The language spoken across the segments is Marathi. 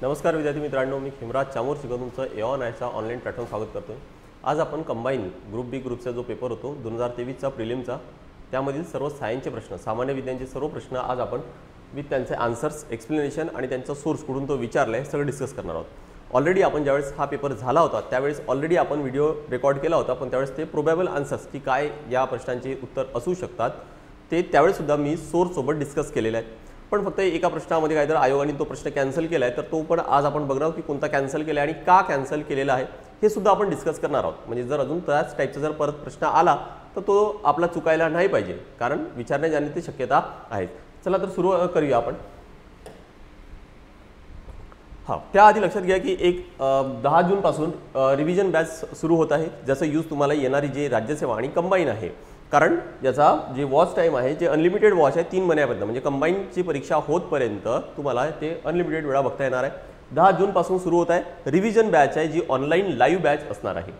नमस्कार विद्यार्थी मित्रांनो, मी खिमराज चामोर शिकवतो तुमचं एऑन आयचा ऑनलाईन प्लॅटफॉर्म स्वागत करतोय। आज आपण कंबाईन ग्रुप बी ग्रुपचा जो पेपर होतो 2023चा प्रिलिमचा, त्यामधील सर्व सायन्सचे प्रश्न, सामान्य विज्ञानचे सर्व प्रश्न आज आपण विथ त्यांचे आन्सर्स, एक्सप्लेनेशन आणि त्यांचा सोर्स कुठून तो विचारलाय सगळं डिस्कस करणार आहोत। ऑलरेडी आपण ज्यावेळेस हा पेपर झाला होता त्यावेळेस ऑलरेडी आपण व्हिडिओ रेकॉर्ड केला होता, पण त्यावेळेस ते प्रोबॅबल आन्सर्स की काय या प्रश्नांचे उत्तर असू शकतात ते त्यावेळेस सुद्धा मी सोर्स सोबत डिस्कस केलेले आहेत। पण फक्त एका प्रश्नामध्ये काहीतरी आयोगाने तो प्रश्न कॅन्सल केला आहे, तर तो पण आज आपण बघणार आहोत की कोणता कॅन्सल केला आणि का कॅन्सल केलेला आहे हे सुद्धा आपण डिस्कस करणार आहोत। म्हणजे जर अजून त्याच टाईपचा जर परत प्रश्न आला तर तो आपला चुकायला नाही पाहिजे, कारण विचारण्यात जाण्याची शक्यता आहे। चला तर सुरू करूया आपण। हां, त्याआधी लक्षात घ्या की 10 जून पासून रिव्हिजन बॅच सुरू होत आहे, ज्याचं यूज तुम्हाला येणारी जे राज्यसेवा आणि कंबाईन आहे, कारण याचा जे वॉच टाइम आहे जे अनलिमिटेड वॉच आहे 3 महिन्यापर्यंत, म्हणजे कंबाईनची परीक्षा होतपर्यंत तुम्हाला ते अनलिमिटेड वेळा बघता येणार आहे। 10 जून पासून सुरू होत आहे रिव्हिजन बॅच आहे, जी ऑनलाईन लाईव्ह बॅच असणार आहे।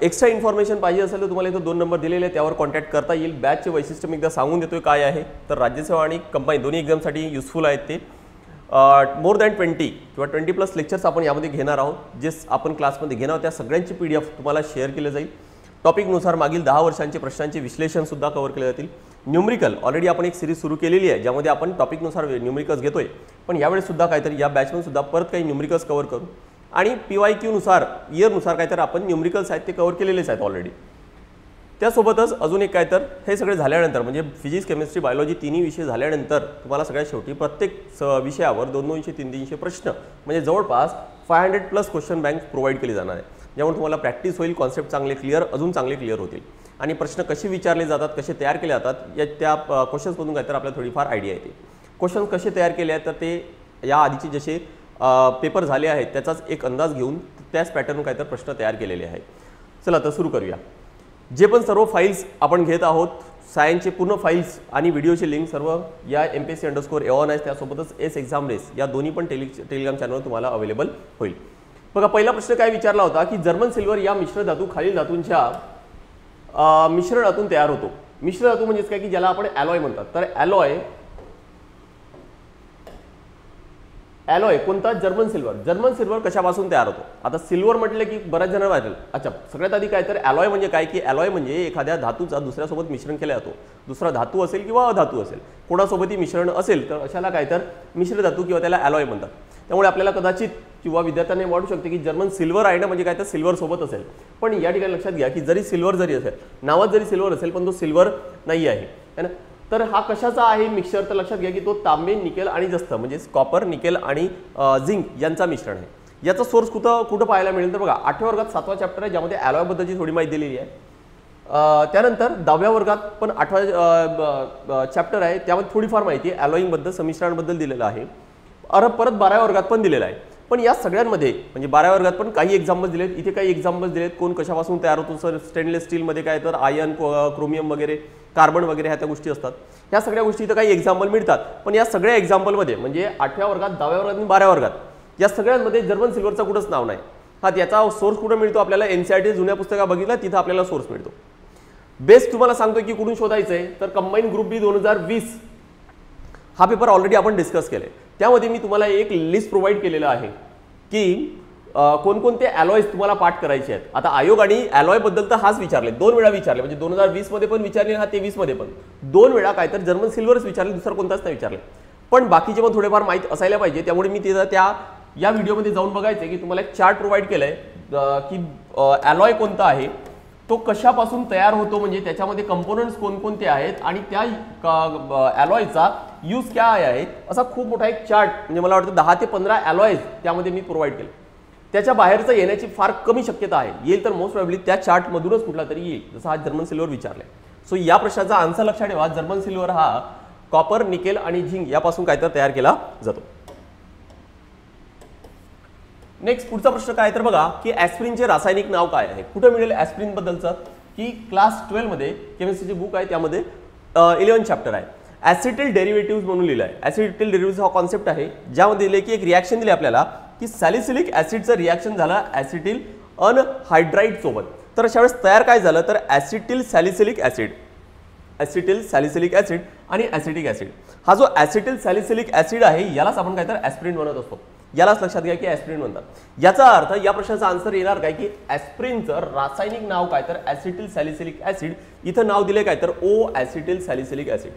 एक्स्ट्रा इन्फॉर्मेशन पाहिजे असेल तर तुम्हाला इथं 2 नंबर दिलेले आहेत, त्यावर कॉन्टॅक्ट करता येईल। बॅचचे वैशिष्ट्य मी एकदा सांगून देतोय काय आहे, तर राज्यसेवा आणि कंबाईन दोन्ही एक्झामसाठी युजफुल आहेत ते। मोर दॅन 20 किंवा 20+ लेक्चर्स आपण यामध्ये घेणार आहोत, जे आपण क्लासमध्ये घेणार आहोत त्या सगळ्यांची PDF तुम्हाला शेअर केले जाईल। टॉपिकनुसार मागील 10 वर्षांचे प्रश्नांचे विश्लेषण सुद्धा कव्हर केले जातील। न्यूमरिकल ऑलरेडी आपण एक सिरीज सुरू केलेली आहे, ज्यामध्ये आपण टॉपिकनुसार न्यूमरिकल्स घेतोय, पण यावेळेस सुद्धा काहीतरी या बॅचमध्ये सुद्धा परत काही न्यूमरिकल्स कव्हर करू आणि PYQ नुसार इयरनुसार काहीतरी आपण न्यूमरिकल्स आहेत ते कव्हर केलेलेच आहेत ऑलरेडी। त्यासोबतच अजून एक काय, तर हे सगळे झाल्यानंतर म्हणजे फिजिक्स, केमिस्ट्री, बायोलॉजी तिन्ही विषय झाल्यानंतर तुम्हाला सगळ्यात शेवटी प्रत्येक विषयावर 200, 300 प्रश्न, म्हणजे जवळपास 500+ क्वेश्चन बँक प्रोव्हाइड केली जाणार आहे, ज्यामुळे तुम्हाला प्रॅक्टिस होईल, कॉन्सेप्ट चांगले अजून चांगले क्लिअर होतील आणि प्रश्न कसे विचारले जातात, कसे तयार केले जातात या त्या क्वेश्चन्समधून काय तर आपल्याला थोडीफार आयडिया येते। क्वेश्चन कसे तयार केले आहेत तर ते या आधीचे जसे पेपर झाले आहेत त्याचाच एक अंदाज घेऊन त्याच पॅटर्न काय तर प्रश्न तयार केलेले आहेत। चला तर सुरू करूया। जे पण सर्व फाईल्स आपण घेत आहोत, सायन्सचे पूर्ण फाईल्स आणि व्हिडिओची लिंक सर्व या MPSC_EON आहे, त्यासोबतच एस-एक्झाम रेस या दोन्ही पण टेलिग्राम चॅनलवर तुम्हाला अवेलेबल होईल। बघा, पहिला प्रश्न काय विचारला होता की जर्मन सिल्वर या मिश्र धातू खालील धातूंच्या मिश्रणातून तयार होतो। मिश्र धातू म्हणजे काय की ज्याला आपण ॲलॉय म्हणतात, तर ॲलॉय कोणता? German silver. जर्मन सिल्वर कशापासून तयार होतो? आता सिल्वर म्हटलं की बऱ्याच जणांना वाटेल, अच्छा सगळ्यात आधी काय तर ॲलॉय म्हणजे काय की ॲलॉय म्हणजे एखाद्या धातूचा दुसऱ्यासोबत मिश्रण केला जातो, दुसरा धातू असेल किंवा अधातू असेल, कोणासोबतही मिश्रण असेल तर अशाला काय तर मिश्र धातू किंवा त्याला ॲलॉय म्हणतात। त्यामुळे आपल्याला कदाचित किंवा विद्यार्थ्यांना वाटू शकते की जर्मन सिल्वर आहे ना म्हणजे काय तर सिल्वर सोबत असेल, पण या ठिकाणी लक्षात घ्या की जरी सिल्वर जरी असेल, नावात जरी सिल्वर असेल, पण तो सिल्वर नाही आहे, है ना। तर हा कशाचा आहे मिक्सचर, तर लक्षात घ्या की तो तांबे, निकेल आणि जस्त म्हणजे कॉपर, निकेल आणि झिंक यांचा मिश्रण आहे। याचा सोर्स कुठं पाहायला मिळेल तर बघा 8व्या वर्गात 7वा चॅप्टर आहे, ज्यामध्ये ॲलॉय बद्दलची थोडी माहिती दिलेली आहे। त्यानंतर 10व्या वर्गात पण 8वा चॅप्टर आहे, त्यामध्ये थोडीफार माहिती ॲलॉईंग बद्दल, समिश्रणांबद्दल दिलेलं आहे। परत 12व्या वर्गात पण दिलेलं आहे। पण या सगळ्यांमध्ये म्हणजे 12व्या वर्गात पण काही एक्झाम्पल्स दिलेत, इथे काही एक्झाम्पल्स दिलेत, कोण कशापासून तयार होतो, सर स्टेनलेस स्टीलमध्ये काय तर आयर्न, क्रोमियम वगैरे, कार्बन वगैरे ह्या त्या गोष्टी असतात। ह्या सगळ्या गोष्टी इथं काही एक्झाम्पल मिळतात, पण या सगळ्या एक्झाम्पलमध्ये म्हणजे 8व्या वर्गात, 10व्या वर्गात आणि 12व्या वर्गात या सगळ्यांमध्ये जर्मन सिल्वरचा कुठंच नाव नाही। हा याचा सोर्स कुठं मिळतो आपल्याला? NCERT जुन्या पुस्तका बघितला तिथं आपल्याला सोर्स मिळतो। बेस्ट तुम्हाला सांगतो की कुठून शोधायचं आहे, तर कंबाईन ग्रुप बी 2020 हा पेपर ऑलरेडी आपण डिस्कस केले, त्यामध्ये मी तुम्हाला एक लिस्ट प्रोव्हाइड केलेलं आहे की कोणकोणते ॲलॉयज तुम्हाला पाठ करायचे आहेत। आता आयोगाने ॲलॉय बद्दल तर हाच विचारले, 2 वेळा विचारले, म्हणजे 2020 मध्ये पण विचारले, हा 23 मध्ये पण 2 वेळा काय तर जर्मन सिल्वरच विचारले, दुसरा कोणताच नाही विचारले। पण बाकीचे पण थोडेफार माहिती असायला पाहिजे, त्यामुळे मी या व्हिडिओमध्ये जाऊन बघायचं की तुम्हाला एक चार्ट प्रोव्हाइड केलाय की ॲलॉय कोणता आहे, तो कशापासून तयार होतो, म्हणजे त्याच्यामध्ये कंपोनंट्स कोणकोणते आहेत आणि त्या ॲलॉयचा यूज काय आहे, असा खूप मोठा एक चार्ट, म्हणजे मला वाटतं 10 ते 15 ॲलॉयज त्यामध्ये मी प्रोव्हाइड केले। त्याच्या बाहेरचं येण्याची फार कमी शक्यता आहे, येईल तर मोस्ट प्रॉब्ली त्या चार्टमधूनच कुठला तरी येईल, जसं हा जर्मन सिल्वर विचारलाय। सो या प्रश्नाचा आन्सर लक्षात ठेवा, जर्मन सिल्वर हा कॉपर, निकेल आणि झिंक यापासून काय तर तयार केला जातो। नेक्स्ट पुढचा प्रश्न काय तर बघा की ॲस्पिरिनचे रासायनिक नाव काय आहे, कुठे मिळेल ॲस्पिरिन बद्दलचं, की क्लास 12 मध्ये केमिस्ट्रीची बुक आहे, त्यामध्ये 11 चॅप्टर आहे, ॲसिटिल डेरिव्हेटिव्ह म्हणून लिहिलं आहे। ॲसिटिल डेरिव्हेटिव्ह हा कॉन्सेप्ट आहे, ज्यामध्ये दिले की एक रिॲक्शन दिली आपल्याला की सॅलिसिलिक ॲसिडचं रिॲक्शन झालं ॲसिटिल अनहायड्राइड सोबत, तर अशा वेळेस तयार काय झालं तर acetyl salicylic acid, acetyl salicylic acid आणि ॲसिटिक ॲसिड. हा जो ॲसिटिल सॅलिसिलिक ॲसिड आहे यालाच आपण काय तर ॲस्पिरिन म्हणत असतो. यालाच लक्षात घ्या की ॲस्पिरिन म्हणतात. याचा अर्थ या प्रश्नाचा आन्सर येणार काय की ॲस्पिरिनचं रासायनिक नाव काय तर ॲसिटिल सॅलिसिलिक ॲसिड, इथं नाव दिले काय तर ओ ॲसिटिल सॅलिसिलिक ॲसिड.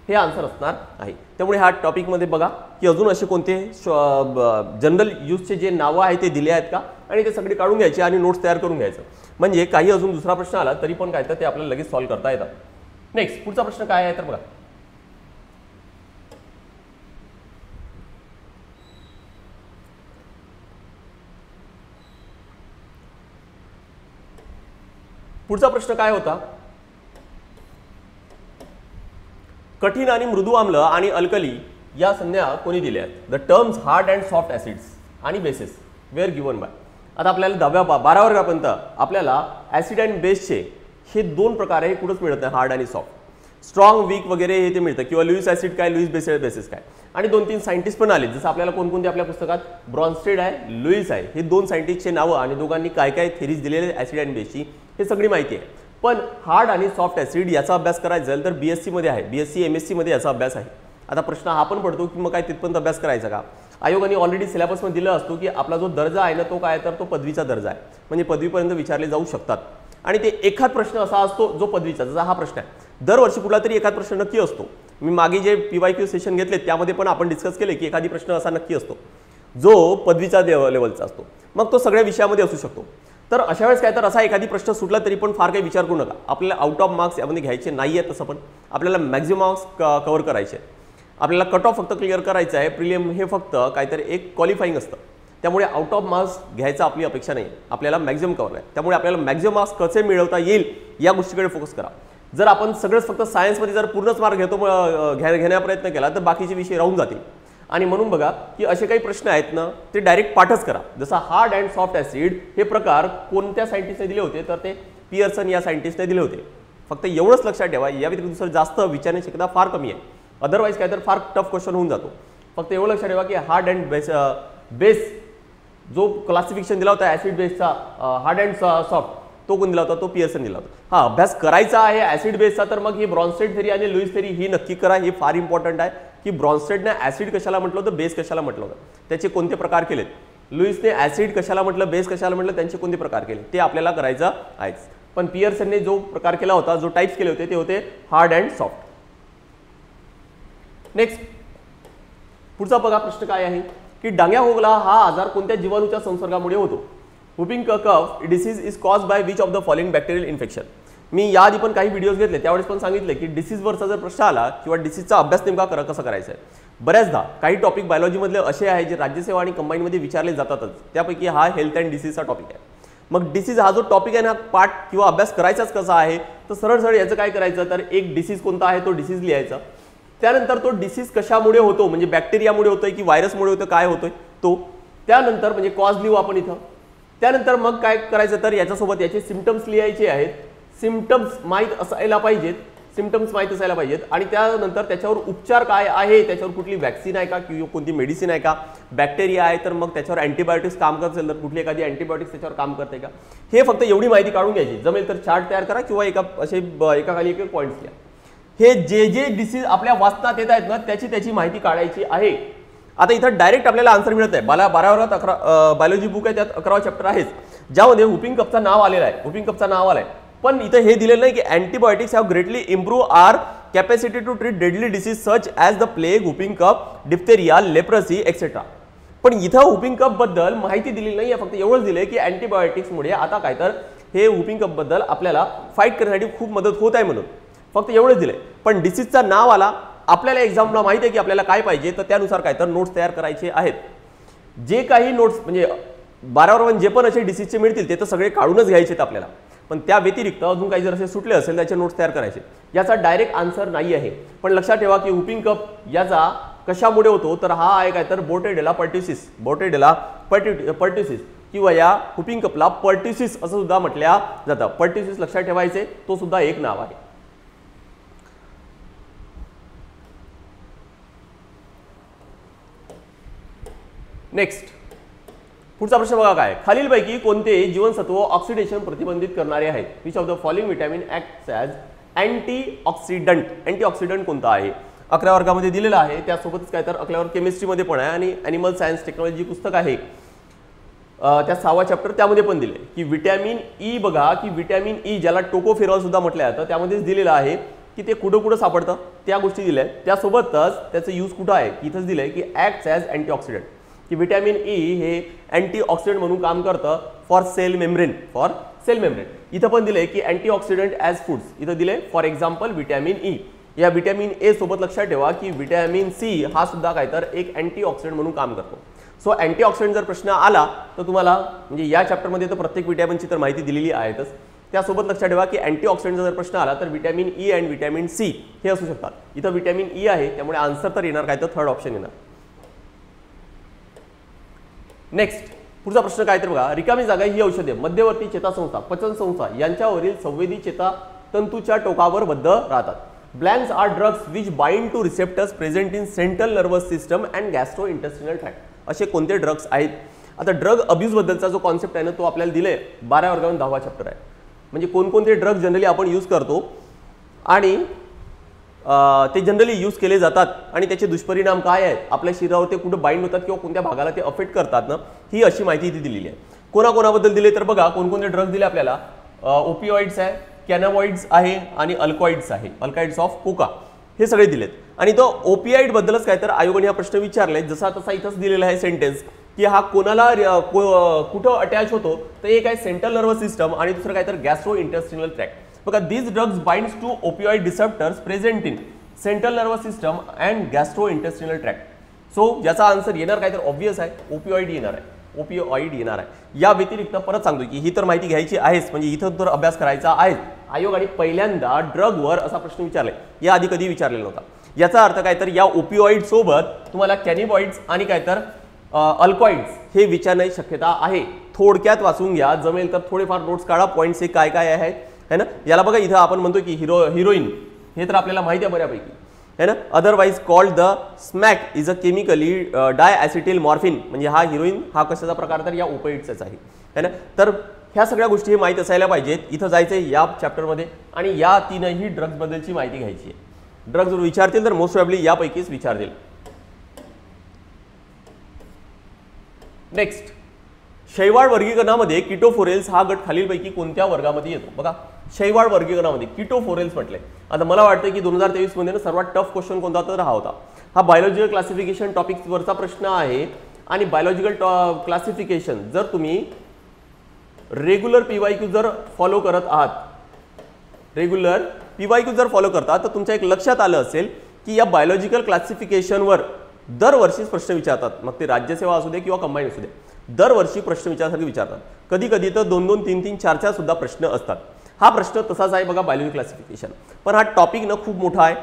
हे आन्सर असणार आहे. त्यामुळे ह्या टॉपिकमध्ये बघा की अजून असे कोणते जनरल यूजचे जे नावं आहेत ते दिले आहेत का, आणि ते सगळे काढून घ्यायचे आणि नोट्स तयार करून घ्यायचं. म्हणजे काही अजून दुसरा प्रश्न आला तरी पण काय तर ते आपल्याला लगेच सॉल्व्ह करता येतात. नेक्स्ट पुढचा प्रश्न काय आहे तर बघा, पुढचा प्रश्न काय होता, कठीण आणि मृदू आम्ल आणि अल्कली या संज्ञा कोणी दिल्या आहेत. The terms hard and soft acids आणि बेसेस वेअर गिवन बाय. आता आपल्याला 12व्या वर्गापर्यंत आपल्याला ॲसिड अँड बेसचे हे दोन प्रकार आहे, कुठंच मिळत नाही, हार्ड आणि सॉफ्ट. स्ट्रॉंग वीक वगैरे हे ते मिळतं, किंवा लुईस ॲसिड काय, लुईस बेसेस काय. आणि 2-3 सायंटिस्ट पण आले, जसं आपल्याला कोणकोणते आपल्या पुस्तकात ब्रॉन्स्टेड आहे, लुईस आहे, हे 2 सायंटिस्टचे नावं आणि दोघांनी काय काय थेरीज दिलेले ॲसिड अँड बेसची हे सगळी माहिती आहे. पण हार्ड आणि सॉफ्ट ॲसिड याचा अभ्यास करायचा असेल तर BSc मध्ये आहे, BSc MSc मध्ये याचा अभ्यास आहे. आता प्रश्न हा पण पडतो की मग काय तिथपर्यंत अभ्यास करायचा का. आयोगाने ऑलरेडी सिलेबसमध्ये दिलं असतो की आपला जो दर्जा आहे ना तो काय तर तो पदवीचा दर्जा आहे, म्हणजे पदवीपर्यंत विचारले जाऊ शकतात. आणि ते एखाद प्रश्न असा असतो जो पदवीचा, जसा हा प्रश्न आहे, दरवर्षी कुठला तरी एखाद प्रश्न नक्की असतो. मी मागे जे PYQ सेशन घेतले त्यामध्ये पण आपण डिस्कस केले की एखादी प्रश्न असा नक्की असतो जो पदवीचा लेवलचा असतो, मग तो सगळ्या विषयामध्ये असू शकतो. तर अशा वेळेस काय तर असा एखादी प्रश्न सुटला तरी पण फार काही विचार करू नका. आपल्याला आउट ऑफ मार्क्स यामध्ये घ्यायचे नाही आहेत, तसं पण आपल्याला मॅक्झिमम मार्क्स कव्हर करायचे. आपल्याला कट ऑफ फक्त क्लिअर करायचं आहे. प्रिलिम हे फक्त काहीतरी एक क्वालिफाईंग असतं, त्यामुळे आउट ऑफ मार्क्स घ्यायचा आपली अपेक्षा नाही, आपल्याला मॅक्झिमम कव्हर आहे. त्यामुळे आपल्याला मॅक्झिमम मार्क्स कसे मिळवता येईल या गोष्टीकडे फोकस करा. जर आपण सगळंच फक्त सायन्समध्ये जर पूर्णच मार्क घेण्याचा प्रयत्न केला तर बाकीचे विषय राहून जातील. आणि म्हणून बघा की असे काही प्रश्न आहेत ना ते डायरेक्ट पाठच करा. जसा हार्ड अँड सॉफ्ट ॲसिड हे प्रकार कोणत्या सायंटिस्टने दिले होते तर ते पियर्सन या सायंटिस्टने दिले होते. फक्त एवढंच लक्षात ठेवा, या व्यतिरिक्त दुसरं जास्त विचारण्याची शक्यता फार कमी आहे. अदरवाईज काय तर फार टफ क्वेश्चन होऊन जातो. फक्त एवढं लक्षात ठेवा की हार्ड अँड बेस जो क्लासिफिकेशन दिला होता ॲसिड बेसचा, हार्ड अँड सॉफ्ट, तो कोण दिला होता, तो पियर्सन दिला होता. हा अभ्यास करायचा आहे ॲसिड बेसचा तर मग ही ब्रॉन्स्टेड थेरी आणि लुईस थेरी ही नक्की करा. हे फार इम्पॉर्टंट आहे की ब्रॉन्स्टेडने ॲसिड कशाला म्हटलं होतं, बेस कशाला म्हटलं होतं, त्याचे कोणते प्रकार केलेत, लुईसने ॲसिड कशाला म्हटलं, बेस कशाला म्हटलं, त्यांचे कोणते प्रकार केले ते आपल्याला करायचं आहेच. पण पियर्सनने जो प्रकार केला होता, जो टाइप्स केले होते ते होते हार्ड अँड सॉफ्ट. नेक्स्ट पुढचा बघा प्रश्न काय आहे की डांग्या खोकला हा आजार कोणत्या जीवाणूच्या संसर्गामुळे होतो. whooping cough disease is caused by which of the following bacterial infection. मी याआधी पण काही व्हिडिओज घेतले त्यावेळेस पण सांगितले की डिसीजवरचा जर प्रश्न आला किंवा डिसीजचा अभ्यास नेमका कसा करायचा आहे. बऱ्याचदा काही टॉपिक बायोलॉजीमधले असे आहे जे राज्यसेवा आणि कंबाईनमध्ये विचारले जातातच, त्यापैकी हा हेल्थ अँड डिसीजचा टॉपिक आहे. मग डिसीज हा जो टॉपिक आहे ना पार्ट किंवा अभ्यास करायचाच कसा आहे तर सरळ सरळ याचं काय करायचं तर एक डिसीज कोणता आहे तो डिसीज लिहायचा. त्यानंतर तो डिसीज कशामुळे होतो, म्हणजे बॅक्टेरियामुळे होतोय की व्हायरसमुळे होतोय, काय होतोय तो, त्यानंतर म्हणजे कॉज लिहू आपण इथं. त्यानंतर मग काय करायचं तर याच्यासोबत याचे सिम्पटम्स लिहायचे आहेत. सिम्पटम्स माहीत असायला पाहिजेत, आणि त्यानंतर त्याच्यावर उपचार काय आहे, त्याच्यावर कुठली वॅक्सिन आहे का किंवा कोणती मेडिसिन आहे का, बॅक्टेरिया आहे तर मग त्याच्यावर अँटीबायोटिक्स काम करत असेल तर कुठली एखादी अँटीबायोटिक्स त्याच्यावर काम करते का, हे फक्त एवढी माहिती काढून घ्यायची. जमेल तर चार्ट तयार करा किंवा एकाखाली एक पॉईंट्स लिहा. हे जे डिसीज आपल्या वाचनात येत आहेत ना त्याची माहिती काढायची आहे. आता इथं डायरेक्ट आपल्याला आन्सर मिळत आहे. 12व्या वर्गात बायोलॉजी बुक आहे, त्यात 11वा चॅप्टर आहेच ज्यामध्ये हुपिंग कफचं नाव आलेलं आहे. पण इथं हे दिलेलं नाही की antibiotics have greatly improve our capacity to treat deadly disease such as the plague, whooping cough, diphtheria, leprosy etcetera. पण इथं हुपिंग कफ बद्दल माहिती दिलेली नाही आहे. फक्त एवढंच दिलंय की अँटीबायोटिक्समुळे आता काय तर हे हुपिंग कफ बद्दल आपल्याला फाईट करण्यासाठी खूप मदत होत आहे म्हणून फक्त एवढंच दिलंय. पण डिसीजचं नाव आला, आपल्याला एक्झामला माहिती आहे की आपल्याला काय पाहिजे तर त्यानुसार काय तर नोट्स तयार करायचे आहेत. जे काही नोट्स म्हणजे 12व्या वर्गात जे पण असे डिसीजचे मिळतील ते तर सगळे काढूनच घ्यायचे आहेत आपल्याला. पण त्या व्यतिरिक्त अजून काही जर असे सुटले असेल त्याचे नोट्स तयार करायचे. याचा डायरेक्ट आन्सर नाही आहे. पण लक्षात ठेवा की हुपिंग कफ याचा कशामुळे होतो तर हा आहे काय तर बोर्डेडेला पर्ट्युसिस किंवा या हुपिंग कफला पर्ट्युसिस असं सुद्धा म्हटल्या जातं. पर्ट्युसिस लक्षात ठेवायचे, तो सुद्धा एक नाव आहे. नेक्स्ट पुढचा प्रश्न बघा काय, खालीलपैकी कोणते जीवनसत्व ऑक्सिडेशन प्रतिबंधित करणारे आहेत. Which of the following vitamin acts as antioxidant. Antioxidant कोणता आहे 11व्या वर्गामध्ये दिलेला आहे. त्यासोबतच काय तर 11व्या वर्ग केमिस्ट्रीमध्ये पण आहे आणि ॲनिमल सायन्स टेक्नॉलॉजी पुस्तक आहे त्या 6वा चॅप्टर त्यामध्ये पण दिले की विटॅमिन ई. बघा की विटॅमिन ई ज्याला टोकोफेरॉल सुद्धा म्हटलं जातं त्यामध्येच दिलेलं आहे की ते कुठं कुठं सापडतं त्या गोष्टी दिल्या आहेत. त्यासोबतच त्याचं यूज कुठं आहे इथंच दिलं आहे की ॲक्ट्स ॲज अँटीऑक्सिडंट, की विटॅमिन ई हे अँटीऑक्सिडंट म्हणून काम करतं फॉर सेल मेम्ब्रेन. इथं पण दिलंय की अँटीऑक्सिडंट ॲज फूड्स. इथं दिले फॉर एक्झाम्पल विटॅमिन ई. या विटॅमिन ए सोबत लक्षात ठेवा की विटॅमिन सी हा सुद्धा काय तर एक अँटीऑक्सिडंट म्हणून काम करतो. सो अँटीऑक्सिडंट जर प्रश्न आला तर तुम्हाला म्हणजे या चॅप्टरमध्ये तर प्रत्येक विटॅमिनची तर माहिती दिलेली आहेतच. त्यासोबत लक्षात ठेवा की अँटीऑक्सिडंटचा जर प्रश्न आला तर विटॅमिन ई आणि विटॅमिन सी हे असू शकतात. इथं विटॅमिन ई आहे त्यामुळे आन्सर तर येणार काय तर थर्ड ऑप्शन येणार. नेक्स्ट पुढचा प्रश्न काय तर बघा, रिकामी जागा ही औषधे मध्यवर्ती चेतासंस्था पचन संस्था यांच्यावरील संवेदी चेतातंतूच्या टोकावर बद्ध राहतात. Blanks are drugs which bind to receptors present in central nervous system and gastro intestinal tract. असे कोणते ड्रग्स आहेत. आता ड्रग अब्यूज बद्दलचा जो कॉन्सेप्ट आहे ना तो आपल्याला दिलाय 12व्या वर्गामध्ये 10वा चॅप्टर आहे. म्हणजे कोणकोणते ड्रग जनरली आपण यूज करतो आणि ते जनरली यूज केले जातात आणि त्याचे दुष्परिणाम काय आहेत, आपल्या शरीरावर ते कुठे बाइंड होतात किंवा कोणत्या भागाला ते अफेक्ट करतात ना, ही अशी माहिती इथे दिलेली आहे. कोणाकोणाबद्दल दिले तर बघा कोणकोणते ड्रग दिले आपल्याला. ओपिओइड्स आहे, कॅनाबॉइड्स आहे आणि अल्कॉइड्स आहे, अल्काइड्स ऑफ कोका हे सगळे दिलेत. आणि तो ओपिआइड बद्दलच काय तर आयोगाने हा प्रश्न विचारलाय जसा तसा इथंच दिलेला आहे सेंटेन्स की हा कोणाला कुठं अटॅच होतो तर एक आहे सेंट्रल नर्वस सिस्टम आणि दुसरं काय तर गॅस्ट्रो इंटेस्टिनल ट्रॅक्ट. बघा these drugs binds to opioid receptors present in central nervous system and gastro intestinal tract. So याचा आन्सर येणार काय तर ऑब्वियस आहे ओपिओइड येणार आहे, ओपिओइड येणार आहे. या व्यतिरिक्त परत सांगतो की ही तर माहिती घ्यायची आहेच म्हणजे इथं तर अभ्यास करायचा आहे. आयोगाने पहिल्यांदा ड्रगवर असा प्रश्न विचारलाय, या आधी कधी विचारलेला नव्हता. याचा अर्थ काय तर या ओपिओइड सोबत तुम्हाला कॅनिबॉइड्स आणि काय तर अल्कॉइड्स हे विचारण्याची शक्यता आहे. थोडक्यात वाचून घ्या, जमेल तर थोडेफार नोट्स काढा, पॉईंट्स हे काय काय आहे है ना. याला बघा इथं आपण म्हणतो की हिरोईन हे तर आपल्याला माहिती आहे बऱ्यापैकी है ना. Otherwise called the smack is a chemically diacetyl morphine. म्हणजे हा हिरोईन हा कशाचा प्रकार तर या ओपिओइड्सचा आहे है ना. तर ह्या सगळ्या गोष्टी हे माहीत असायला पाहिजेत. इथं जायचं या चॅप्टरमध्ये आणि या तीनही ड्रग्स बद्दलची माहिती घ्यायची आहे. ड्रग्स जर विचारतील तर मोस्ट प्रॉब्ली यापैकीच विचारतील. नेक्स्ट शैवाळ वर्गीकरणामध्ये किटोफोरेल्स हा गट खालीलपैकी कोणत्या वर्गामध्ये येतो. बघा शैवाळ वर्गीकरणामध्ये किटोफोरेल्स म्हटले. आता मला वाटतं की 2023 मध्ये सर्वात टफ क्वेश्चन कोणता तर हा होता. हा बायोलॉजिकल क्लासिफिकेशन टॉपिक्सवरचा प्रश्न आहे आणि बायोलॉजिकल क्लासिफिकेशन जर तुम्ही रेग्युलर PYQ जर फॉलो करत आहात, रेग्युलर PYQ जर फॉलो करता तर तुमच्या एक लक्षात आलं असेल की या बायोलॉजिकल क्लासिफिकेशनवर दरवर्षीच प्रश्न विचारतात. मग ते राज्यसेवा असू दे किंवा कंबाईन असू दे, दरवर्षी प्रश्न विचारण्यासाठी विचारतात. कधी कधी तर 2-2, 3-3, 4-4 सुद्धा प्रश्न असतात. हा प्रश्न तसाच आहे बघा बायोलॉजिकल क्लासिफिकेशन. पण हा टॉपिक ना खूप मोठा आहे,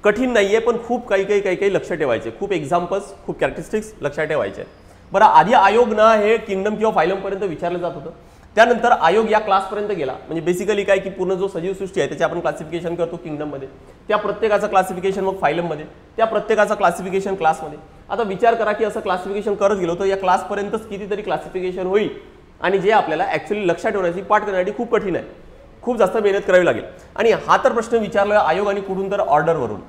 कठीण नाहीये, पण खूप काही लक्षात ठेवायचे, खूप एक्झाम्पल्स, खूप कॅरेक्टरिस्टिक्स लक्षात ठेवायचे. बरं आधी आयोग ना हे किंगडम किंवा फायलम पर्यंत विचारलं जात होतं. त्यानंतर आयोग या क्लासपर्यंत गेला. म्हणजे बेसिकली काय की पूर्ण जो सजीव सृष्टी आहे त्याचे आपण क्लासिफिकेशन करतो किंगडममध्ये, त्या प्रत्येकाचं क्लासिफिकेशन मग फायलममध्ये, त्या प्रत्येकाचं क्लासिफिकेशन क्लासमध्ये. आता विचार करा की असं क्लासिफिकेशन करत गेलो तर या क्लासपर्यंतच कितीतरी क्लासिफिकेशन होईल आणि जे आपल्याला ॲक्च्युअली लक्षात ठेवण्याची पाठ करण्यासाठी खूप कठीण आहे, खूप जास्त मेहनत करावी लागेल. आणि हा तर प्रश्न विचारला आयोगाने कुठून तर ऑर्डरवरून,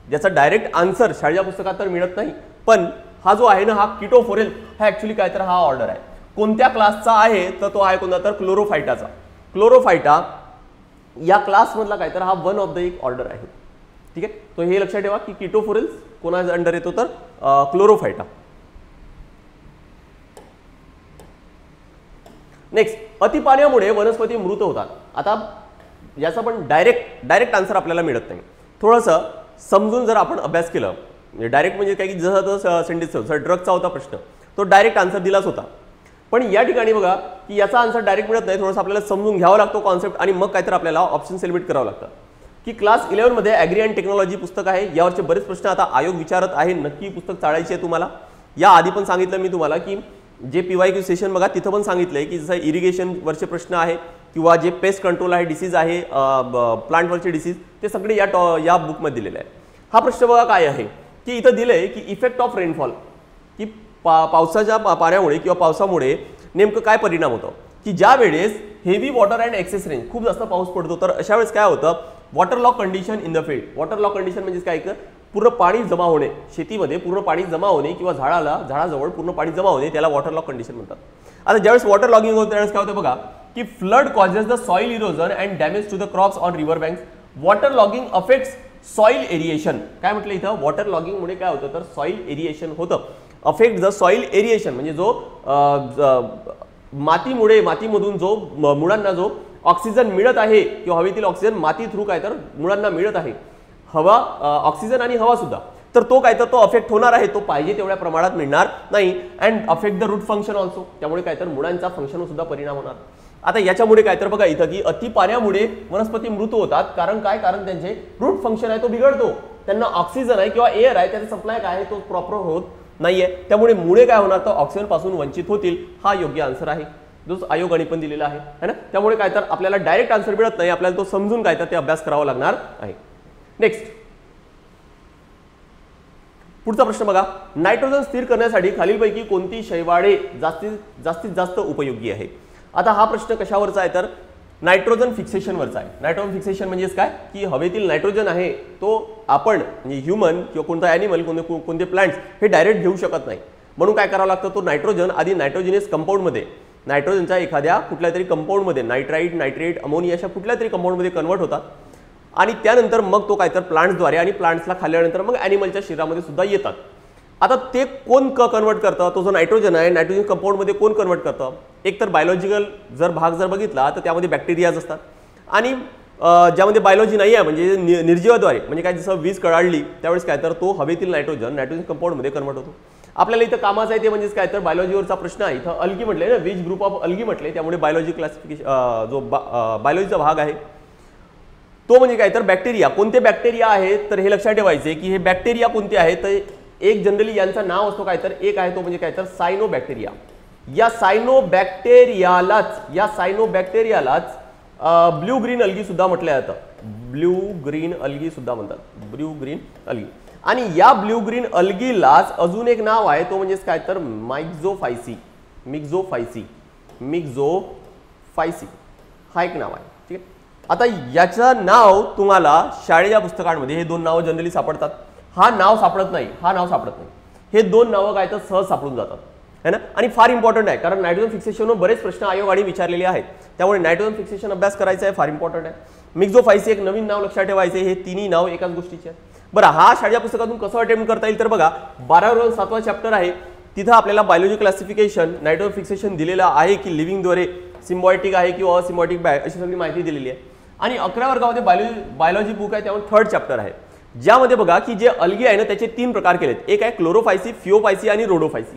ज्याचा डायरेक्ट आन्सर शाळेच्या पुस्तकात तर मिळत नाही. पण हा जो आहे ना हा किटोफोरेल हा ॲक्च्युअली काय तर हा ऑर्डर आहे. कोणत्या क्लासचा आहे तर तो आहे कोणता तर क्लोरोफायटाचा. क्लोरोफायटा या क्लासमधला काय तर हा वन ऑफ द एक ऑर्डर आहे. ठीक आहे, तो हे लक्षात ठेवा की किटोफोरेल्स कोणाच्या अंडर येतो तर क्लोरोफायटा. नेक्स्ट अतिपाण्यामुळे वनस्पती मृत होतात. आता याचा पण डायरेक्ट आन्सर आपल्याला मिळत नाही. थोडंसं समजून जर आपण अभ्यास केलं, म्हणजे डायरेक्ट म्हणजे काय की जसं सेंटेन्स ड्रगचा होता प्रश्न तो डायरेक्ट आन्सर दिलाच होता. पण या ठिकाणी बघा की याचा आन्सर डायरेक्ट मिळत नाही, थोडंसं आपल्याला समजून घ्यावा लागतो कॉन्सेप्ट आणि मग काहीतरी आपल्याला ऑप्शन सिलेक्ट करावं लागतं. की क्लास 11 मध्ये ॲग्री अँड टेक्नॉलॉजी पुस्तक आहे. यावरचे बरेच प्रश्न आता आयोग विचारत आहे. नक्की पुस्तक चाळायचे आहे तुम्हाला. या आधी पण सांगितलं मी तुम्हाला की जे PYQ सेशन बघा तिथं पण सांगितलंय की जसं इरिगेशन वरचे प्रश्न आहे किंवा जे पेस्ट कंट्रोल आहे, डिसीज आहे, प्लांटवरचे डिसीज, ते सगळे या बुकमध्ये दिलेले आहे. हा प्रश्न बघा काय आहे की इथं दिलंय की इफेक्ट ऑफ रेनफॉल, की पावसाच्या पाण्यामुळे किंवा पावसामुळे नेमकं काय परिणाम होतो. की ज्या वेळेस heavy water and excess rain, खूप जास्त पाऊस पडतो तर अशा वेळेस काय होतं water lock condition in the field. Water lock condition म्हणजे काय की पूर्ण पाणी जमा होणे, शेतीमध्ये पूर्ण पाणी जमा होणे किंवा झाडाजवळ पूर्ण पाणी जमा होणे त्याला वॉटर लॉक कंडिशन म्हणतात. आता ज्यावेळेस वॉटर लॉगिंग होतं त्यावेळेस काय होतं बघा की flood causes the soil erosion and damage to the crops on river banks. Water logging affects soil aeration. काय म्हटलं इथं वॉटर लॉगिंगमुळे काय होतं तर सॉइल एरिएशन होतं. अफेक्ट द सॉइल एरिएशन म्हणजे जो मातीमधून जो मुळांना जो ऑक्सिजन मिळत आहे किंवा हवेतील ऑक्सिजन माती थ्रू काय तर मुळांना मिळत आहे, हवा ऑक्सिजन आणि हवा सुद्धा, तर तो काय तर तो अफेक्ट होणार आहे, तो पाहिजे तेवढ्या प्रमाणात मिळणार नाही. And affect the root function also. त्यामुळे काय तर मुळांचा फंक्शनवर सुद्धा परिणाम होणार. आता याच्यामुळे काय तर बघा इथं की अति पाण्यामुळे वनस्पती मृत होतात. कारण काय, कारण त्यांचे रूट फंक्शन आहे तो बिघडतो. त्यांना ऑक्सिजन आहे किंवा एअर आहे त्याचा सप्लाय काय आहे तो प्रॉपर होत नाहीये. त्यामुळे मुळे काय होणार तर ऑक्सिजन पासून वंचित होतील. हा योग्य आन्सर आहे जो आयोगाने पण दिलेला आहे है ना. त्यामुळे काय तर आपल्याला डायरेक्ट आन्सर मिळत नाही, आपल्याला तो समजून काय तर ते अभ्यास करावा लागणार आहे. नेक्स्ट पुढचा प्रश्न बघा. नायट्रोजन स्थिर करण्यासाठी खालीलपैकी कोणती शैवाळे जास्तीत जास्त उपयोगी आहे. आता हा प्रश्न कशावरचा आहे तर नायट्रोजन फिक्सेशनवरचा आहे. नायट्रोजन फिक्सेशन म्हणजे काय की हवेतील नायट्रोजन आहे तो आपण म्हणजे ह्युमन किंवा कोणता ॲनिमल कोणते प्लांट्स हे डायरेक्ट घेऊ शकत नाही. म्हणून काय करावं लागतं तो नायट्रोजन आधी नायट्रोजिनियस कंपाऊंडमध्ये नायट्रोजनच्या एखाद्या कुठल्या तरी कंपाऊंडमध्ये नायट्राइट, नायट्रेट, अमोनिया अशा कुठल्या तरी कंपाऊंडमध्ये कन्वर्ट होतात आणि त्यानंतर मग तो काय तर प्लांट्सद्वारे आणि प्लांट्सला खाल्ल्यानंतर मग ॲनिमलच्या शरीरामध्ये सुद्धा येतात. आता ते कोण कन्वर्ट करतं तो जो नायट्रोजन आहे नायट्रोजन कंपाऊंडमध्ये कोण कन्वर्ट करतं. एक तर बायोलॉजिकल जर भाग जर बघितला तर त्यामध्ये बॅक्टेरियाज असतात आणि ज्यामध्ये बायोलॉजी नाही आहे म्हणजे निर्जीवाद्वारे म्हणजे काय जसं वीज कळाळली त्यावेळेस काय तर तो हवेतील नायट्रोजन कंपाऊंडमध्ये कन्वर्ट होतो. आपल्याला इथं कामाचं आहे ते म्हणजे काय तर बायोलॉजीवरचा प्रश्न आहे. इथं अल्गी म्हटले ना, विच ग्रुप ऑफ अल्गी म्हटले, त्यामुळे बायोलॉजी क्लासिफिकेशन जो बायोलॉजीचा भाग आहे तो म्हणजे काय तर बॅक्टेरिया. कोणते बॅक्टेरिया आहेत तर हे लक्षात ठेवायचे की हे बॅक्टेरिया कोणते आहेत तर एक जनरली यांचं नाव असतो काय तर एक आहे तो म्हणजे काय तर सायनोबॅक्टेरिया. या सायनोबॅक्टेरियालाच ब्ल्यू ग्रीन अल्गी सुद्धा म्हटलं जातं. ब्ल्यू ग्रीन अल्गी सुद्धा म्हणतात, ब्ल्यू ग्रीन अल्गी. आणि या ब्ल्यू ग्रीन अल्गीलाच अजून एक नाव आहे तो म्हणजे काय तर मिक्झोफायसी हा एक नाव आहे. ठीक आहे. आता याचं नाव तुम्हाला शाळेच्या पुस्तकांमध्ये हे दोन नावं जनरली सापडतात. हा नाव सापडत नाही. हे दोन नावं काय तर सहज सापडून जातात है ना. आणि फार इम्पॉर्टंट आहे कारण नायट्रोजन फिक्सेशनवर बरेच प्रश्न आयोगाने विचारलेले आहेत. त्यामुळे नायट्रोजन फिक्सेशन अभ्यास करायचा आहे, फार इम्पॉर्टंट आहे. मिक्झोफायसी एक नवीन नाव लक्षात ठेवायचे. हे तिन्ही नाव एकाच गोष्टीचे आहे. बरं हा शाळेच्या पुस्तकातून कसं अटेम्प्ट करता येईल तर बघा 12वा 7वा चॅप्टर आहे तिथं आपल्याला बायोलॉजी क्लासिफिकेशन नायट्रोजन फिक्सेशन दिलेलं आहे की लिव्हिंगद्वारे सिम्बायोटिक आहे किंवा असिम्बायोटिक बॅग अशी सगळी माहिती दिलेली आहे. आणि 11व्या वर्गामध्ये बायोलॉजी बुक आहे त्यामुळे 3rd चॅप्टर आहे ज्यामध्ये बघा की जे अल्गी आहे ना त्याचे 3 प्रकार केलेत. एक आहे क्लोरोफायसी, फिओफायसी आणि रोडोफायसी.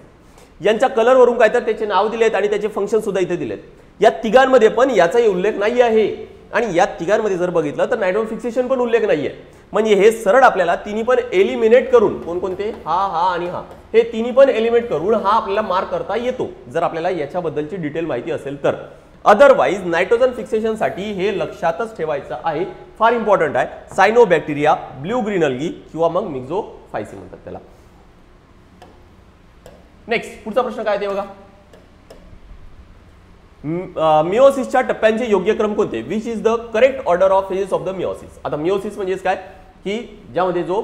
यांच्या कलरवरून काय तर त्याचे नाव दिलेत आणि त्याचे फंक्शन सुद्धा इथे दिलेत. या तिघांमध्ये पण याचाही उल्लेख नाही आहे आणि या तिघांमध्ये जर बघितलं तर नायट्रोजन फिक्सेशन पण उल्लेख नाहीये. म्हणजे हे सरळ आपल्याला तिन्ही पण एलिमिनेट करून कोणकोणते हा आणि हा हे तिन्ही पण एलिमिनेट करून हा आपल्याला मार्क करता येतो जर आपल्याला याच्याबद्दलची डिटेल माहिती असेल तर. अदरवाइज नायट्रोजन फिक्सेशन साठी हे लक्षातच ठेवायचं आहे, फार इम्पॉर्टंट आहे. सायनोबॅक्टेरिया, ब्ल्यू ग्रीन अल्गी किंवा मग मिक्झोफायसी म्हणतात त्याला. नेक्स्ट पुढचा प्रश्न काय ते बघा. मिओसिसच्या टप्प्यांचे योग्य क्रम कोणते. Which is the correct order of phases of the meiosis. आता मिओसिस म्हणजे काय की ज्यामध्ये जो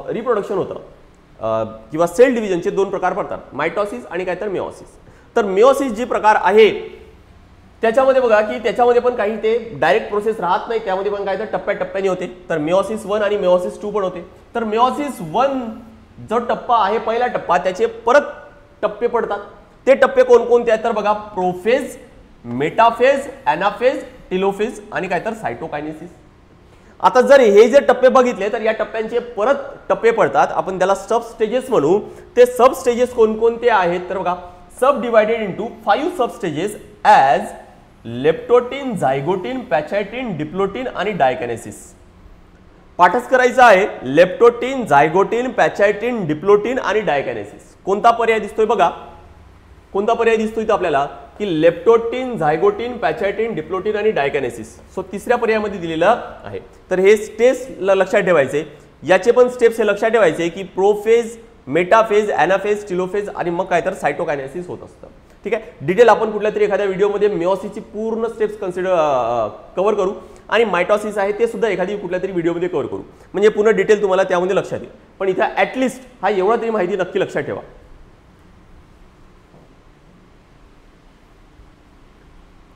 रिप्रोडक्शन होतं किंवा सेल डिव्हिजनचे 2 प्रकार पडतात, मायटॉसिस आणि काय तर मिओसिस. तर मिओसिस जी प्रकार आहे त्याच्यामध्ये बघा की त्याच्यामध्ये पण काही ते डायरेक्ट प्रोसेस राहत नाही, त्यामध्ये पण काय तर टप्प्याटप्प्याने होते. तर मिओसिस 1 आणि मिओसिस 2 पण होते. तर मिओसिस 1 जो टप्पा आहे पहिला टप्पा त्याचे परत टप्पे पडतात. ते टप्पे कोणकोणते आहेत तर बघा प्रोफेज, मेटाफेज, एनाफेज, टेलोफेज आणि काय तर सायटोकायनेसिस. आता जर हे जे टप्पे बघितले तर या टप्प्यांचे परत टप्पे पडतात, आपण त्याला सब स्टेजेस म्हणू. ते सब स्टेजेस कोणकोणते आहेत तर बघा सब डिवाइडेड इनटू 5 सब स्टेजेस ॲज लेप्टोटीन, झायगोटीन, पॅचायटीन, डिप्लोटीन आणि डायकायनेसिस. पाठच करायचं आहे लेप्टोटीन, झायगोटीन, पॅचायटीन, डिप्लोटीन आणि डायकायनेसिस. कोणता पर्याय दिसतोय बघा, कोणता पर्याय दिसतोय इथं आपल्याला की लेप्टोटीन, झायगोटीन, पॅचायटीन, डिप्लोटीन आणि डायकायनेसिस. सो तिसऱ्या पर्यायामध्ये दिलेलं आहे. तर हे स्टेप्स लक्षात ठेवायचे, याचे पण स्टेप्स हे लक्षात ठेवायचे की प्रोफेज, मेटाफेज, एनाफेज, टिलोफेज आणि मग काय तर सायटोकायनेसिस होत असतं. ठीक आहे. डिटेल आपण कुठल्या तरी एखाद्या व्हिडिओमध्ये मिओसिसची पूर्ण स्टेप्स कव्हर करू. आणि मायटॉसिस आहे ते सुद्धा एखादी कुठल्या तरी व्हिडिओमध्ये कव्हर करू, म्हणजे पूर्ण डिटेल तुम्हाला त्यामध्ये लक्षात येईल. पण इथे ॲटलिस्ट हा एवढा तरी माहिती नक्की लक्षात ठेवा.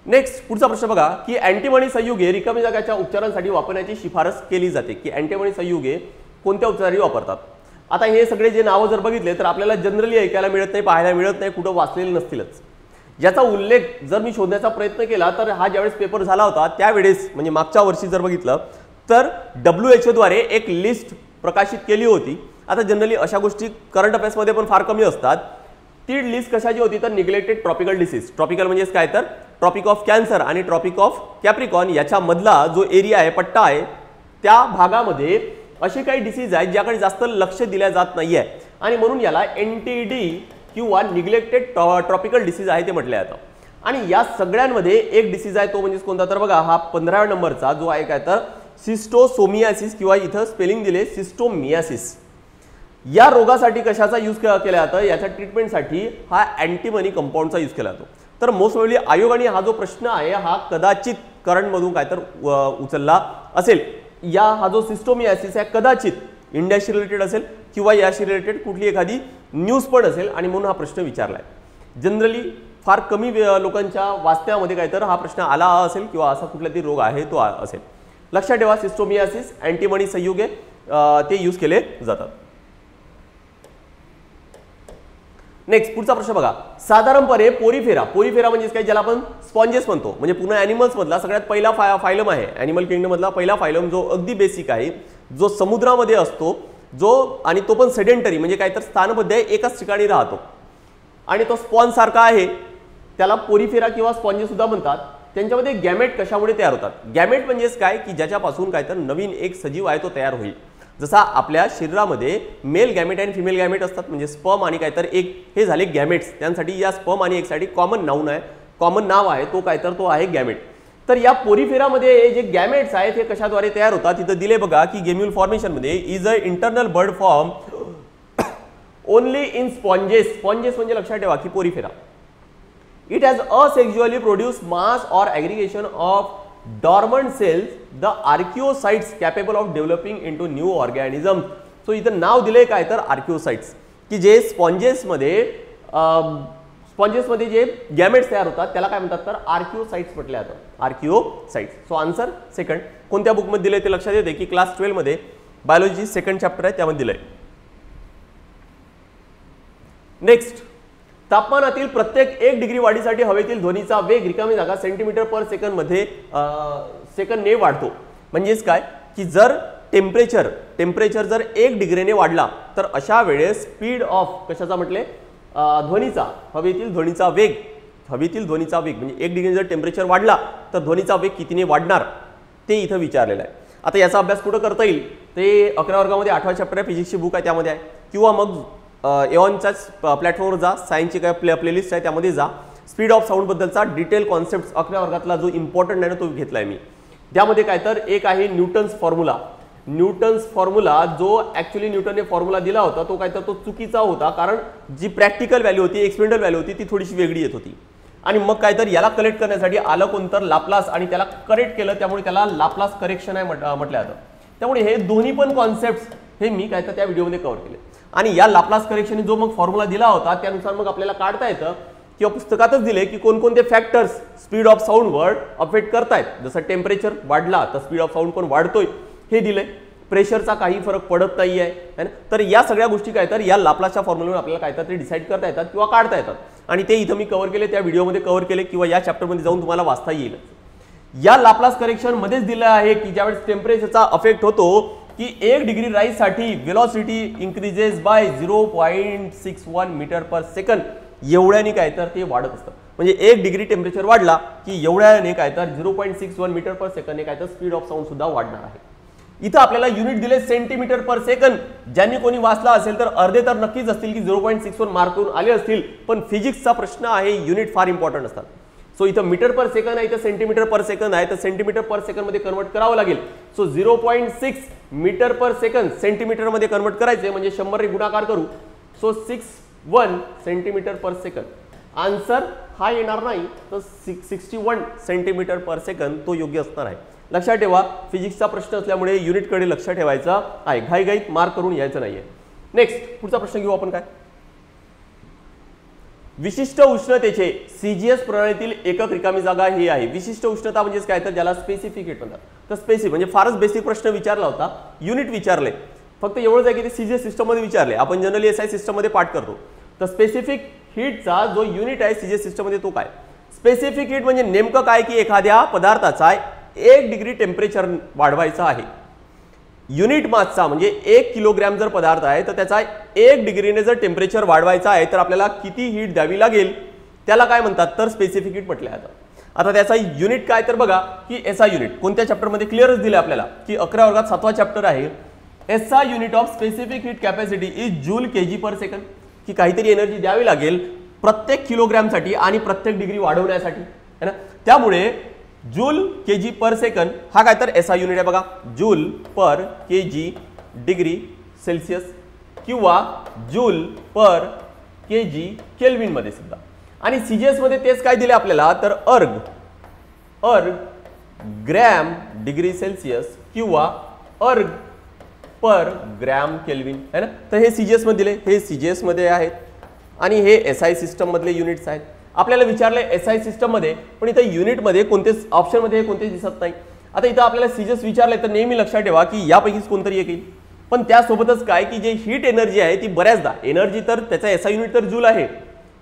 नेक्स्ट पुढचा प्रश्न बघा की अँटीबॉडी संयुगे रिकामी जागाच्या उपचारांसाठी वापरण्याची शिफारस केली जाते, की अँटीबॉडी संयुगे कोणत्या उपचारांसाठी वापरतात. आता हे सगळे जे नावं जर बघितले तर आपल्याला जनरली ऐकायला मिळत नाही, पाहायला मिळत नाही, कुठं वाचलेले नसतीलच. ज्याचा उल्लेख जर मी शोधण्याचा प्रयत्न केला तर हा ज्यावेळेस पेपर झाला होता त्यावेळेस म्हणजे मागच्या वर्षी जर बघितलं तर WHO द्वारे एक लिस्ट प्रकाशित केली होती. आता जनरली अशा गोष्टी करंट अफेअर्समध्ये पण फार कमी असतात. ती लिस्ट कशाची होती तर निग्लेक्टेड ट्रॉपिकल डिसीज. ट्रॉपिकल म्हणजे काय तर ट्रॉपिक ऑफ कॅन्सर आणि ट्रॉपिक ऑफ कॅप्रिकॉन याच्यामधला जो एरिया आहे, पट्टा आहे, त्या भागामध्ये असे काही डिसीज आहेत ज्याकडे जास्त लक्ष दिल्या जात नाहीये आणि म्हणून याला NTD किंवा निग्लेक्टेड ट्रॉपिकल डिसीज आहे ते म्हटलं जातं. आणि या सगळ्यांमध्ये एक डिसीज आहे तो म्हणजे कोणता तर बघा हा 15व्या नंबरचा जो आहे काय तर सिस्टोसोमियासिस किंवा इथं स्पेलिंग दिले सिस्टोमियासिस. या रोगासाठी कशाचा यूज केला जातं, याच्या ट्रीटमेंटसाठी हा अँटीमनी कंपाऊंडचा यूज केला जातो. तर मोस्ट प्रोबेबली आयोगाने हा जो प्रश्न आहे हा कदाचित करंटमधून काय तर उचलला असेल. हा जो सिस्टोमियासिस आहे कदाचित इंडियाशी रिलेटेड असेल किंवा याशी रिलेटेड कुठली एखादी न्यूज पण असेल आणि म्हणून हा प्रश्न विचारलाय. जनरली फार कमी लोकांच्या वाचण्यामध्ये काय तर हा प्रश्न आला असेल किंवा असा कुठला तरी रोग आहे तो असेल. लक्षात ठेवा सिस्टोमियासिस अँटीबॉडी संयुगे ते यूज केले जातात. नेक्स्ट पुढचा प्रश्न बघा. साधारणपणे पोरीफेरा म्हणजे काय ज्याला आपण स्पॉन्जेस म्हणतो, म्हणजे पूर्ण ॲनिमल्स मधला सगळ्यात पहिला फायलम आहे. ॲनिमल किंगडम मधला पहिला फायलम जो अगदी बेसिक आहे, जो समुद्रामध्ये असतो, जो आणि तो पण सेडेंटरी म्हणजे काय तर स्थानबद्ध आहे, एकाच ठिकाणी राहतो आणि तो स्पॉन्ज सारखा आहे, त्याला पोरीफेरा किंवा स्पॉन्जेस सुद्धा म्हणतात. त्यांच्यामध्ये गॅमेट कशामुळे तयार होतात. गॅमेट म्हणजेच काय की ज्याच्यापासून काय तर नवीन एक सजीव आहे तो तयार होईल. जसा आपल्या शरीरामध्ये मेल गॅमेट आणि फिमेल गॅमेट असतात, म्हणजे स्पर्म आणि काय तर एक हे झाले गॅमेट्स. त्यांसाठी या स्पर्म आणि एकसाठी कॉमन नाव आहे तो काय तर तो आहे गॅमेट. तर या पोरीफेरामध्ये जे गॅमेट्स आहेत हे कशाद्वारे तयार होतात तिथं दिले बघा की गेम्युल फॉर्मेशन मध्ये is a internal bud form only in sponges. Sponges म्हणजे लक्षात ठेवा की Porifera. It has asexually produce mass or aggregation of dormant cells, the archaeocytes capable of developing into new organisms. So इथं नाव दिले काय तर आर्किओसाइट्स, की जे स्पॉन्जेस मध्ये जे गॅमेट्स तयार होतात त्याला काय म्हणतात तर आर्किओसाइट्स म्हटले जातात. आर्किओसाइट्स. So answer second. कोणत्या बुकमध्ये दिले ते लक्षात येते की क्लास 12 मध्ये बायोलॉजी सेकंड चॅप्टर आहे त्यामध्ये दिलंय. नेक्स्ट तापमानातील प्रत्येक 1 डिग्री वाढीसाठी हवेतील ध्वनीचा वेग रिकामी जागा सेंटीमीटर पर सेकंद मध्ये सेकंदने वाढतो. म्हणजेच काय की जर टेम्परेचर जर 1 डिग्रीने वाढला तर अशा वेळेस स्पीड ऑफ कशाचा म्हटले ध्वनीचा हवेतील ध्वनीचा वेग म्हणजे 1 डिग्री जर टेम्परेचर वाढला तर ध्वनीचा वेग कितीने वाढणार ते इथं विचारलेलं आहे. आता याचा अभ्यास कुठं करता येईल ते 11व्या वर्गामध्ये 8वा चॅप्टर आहे फिजिक्सची बुक आहे त्यामध्ये आहे, किंवा मग एऑनच्याच प्लॅटफॉर्मवर जा, सायन्सची काय प्लेलिस्ट आहे त्यामध्ये जा. स्पीड ऑफ साऊंड बद्दलचा डिटेल कॉन्सेप्ट 11व्या वर्गातला जो इम्पॉर्टंट आहे ना तो घेतलाय मी. त्यामध्ये काय तर एक आहे न्यूटन्स फॉर्म्युला जो ऍक्च्युअली न्यूटनने फॉर्म्युला दिला होता तो काय तर तो चुकीचा होता, कारण जी प्रॅक्टिकल व्हॅल्यू होती एक्सपेरिमेंटल व्हॅल्यू होती ती थोडीशी वेगळी येत होती. आणि मग काय तर याला करेक्ट करण्यासाठी आलं कोणतं लाप्लास आणि त्याला करेक्ट केलं, त्यामुळे त्याला लाप्लास करेक्शन आहे म्हटलं जातं. त्यामुळे हे दोन्ही पण कॉन्सेप्ट हे मी काय तर त्या व्हिडिओमध्ये कव्हर केले. आणि या लाप्लास करेक्शनने जो मग फॉर्म्युला दिला होता त्यानुसार मग आपल्याला काढता येतं किंवा पुस्तकातच दिले की कोणकोणते फॅक्टर्स स्पीड ऑफ साऊंडवर अफेक्ट करतायत. जसं टेम्परेचर वाढला तर स्पीड ऑफ साऊंड पण वाढतोय हे दिले. प्रेशरचा काही फरक पडत नाही आहे. तर या सगळ्या गोष्टी काय तर या लाप्लासच्या फॉर्म्युल्यावर आपल्याला काय तर ते डिसाईड करता येतात किंवा काढता येतात. आणि ते इथं मी कव्हर केले, त्या व्हिडिओमध्ये कव्हर केले किंवा या चॅप्टरमध्ये जाऊन तुम्हाला वाचता येईल. या लाप्लास करेक्शन मध्येच दिलं आहे की ज्यावेळेस टेम्परेचरचा अफेक्ट होतो की 1 डिग्री राईज साठी velocity increases by 0.61 metre per second. एवढ्याने काय तर ते वाढत असतं. म्हणजे 1 डिग्री टेम्परेचर वाढला की एवढ्याने काय तर 0.61 मीटर पर सेकंडने काय तर स्पीड ऑफ साऊंड सुद्धा वाढणार आहे. इथं आपल्याला युनिट दिले सेंटीमीटर पर सेकंड. ज्यांनी कोणी वाचला असेल तर अर्धे तर नक्कीच असतील की 0.61 मार्क करून आले असतील, पण फिजिक्सचा प्रश्न आहे, युनिट फार इम्पॉर्टंट असतात. सो इथं मीटर पर सेकंड आहे, इथं सेंटीमीटर पर सेकंड आहे, तर सेंटीमीटर पर सेकंड मध्ये कन्वर्ट करावं लागेल. So 0.6 metre per second centimetre मध्ये कन्वर्ट करायचे म्हणजे 100 ने गुणाकार करू. सो 61 सेंटीमीटर पर सेकंड. आन्सर हा येणार नाही तर 61 सेंटीमीटर पर सेकंड तो योग्य असणार आहे. लक्षात ठेवा, फिजिक्सचा प्रश्न असल्यामुळे युनिटकडे लक्ष ठेवायचं आहे, घाईघाईत मार्क करून यायचं नाहीये. नेक्स्ट पुढचा प्रश्न घेऊ आपण. काय विशिष्ट उष्णतेचे सीजीएस प्रणालीतील एकक रिकामी जागा ही आहे. विशिष्ट उष्णता म्हणजे काय, तर ज्याला स्पेसिफिक हीट म्हणतात. तर स्पेसिफिक म्हणजे फारच बेसिक प्रश्न विचारला होता, युनिट विचारले, फक्त एवढंच आहे की ते सीजीएस सिस्टम मध्ये विचारले. आपण जनरली एसआय सिस्टम मध्ये पाठ करतो. तर स्पेसिफिक हीटचा जो युनिट आहे सीजीएस सिस्टम मध्ये तो काय. स्पेसिफिक हीट म्हणजे नेमकं काय की एखाद्या पदार्थाचा 1 डिग्री टेम्परेचर वाढवायचं आहे. युनिट मासचा म्हणजे 1 किलोग्रॅम जर पदार्थ आहे तर त्याचा 1 डिग्रीने जर टेम्परेचर वाढवायचा आहे तर आपल्याला किती हीट द्यावी लागेल त्याला काय म्हणतात, तर स्पेसिफिक हीट म्हटलं जातं. आता त्याचा युनिट काय, तर बघा की एसआय युनिट कोणत्या चॅप्टरमध्ये क्लिअरच दिलं आपल्याला की 11 वर्गात 7वा चॅप्टर आहे. SI unit of specific heat capacity is joule KG per second, की काहीतरी एनर्जी द्यावी लागेल प्रत्येक किलोग्रॅमसाठी आणि प्रत्येक डिग्री वाढवण्यासाठी है ना. त्यामुळे जूल केजी पर सेकंड हा काय तर एसआय युनिट आहे. बघा जूल पर केजी डिग्री सेल्सिअस किंवा जूल पर केजी केल्विन मध्ये सुद्धा. आणि सीजीएस मध्ये तेच काय दिले आपल्याला, तर अर्ग ग्रॅम डिग्री सेल्सिअस किंवा अर्ग पर ग्रॅम केल्विन है ना. तर हे सीजीएस मध्ये दिले, हे सीजीएस मध्ये आहेत आणि हे एसआय सिस्टम मधले युनिट्स आहेत. आपल्याला विचारले एसआय सिस्टम मध्ये, पण इथं युनिट मध्ये कोणतेच ऑप्शन मध्ये कोणतेच दिसत नाही. आता इथं आपल्याला सीजीएस विचारले तर नेहमी लक्षात ठेवा की यापैकीच कोणतरी एक येईल. पण त्यासोबतच काय की जे हीट एनर्जी आहे ती बऱ्याचदा एनर्जी तर त्याचा एसआय युनिट तर जूल आहे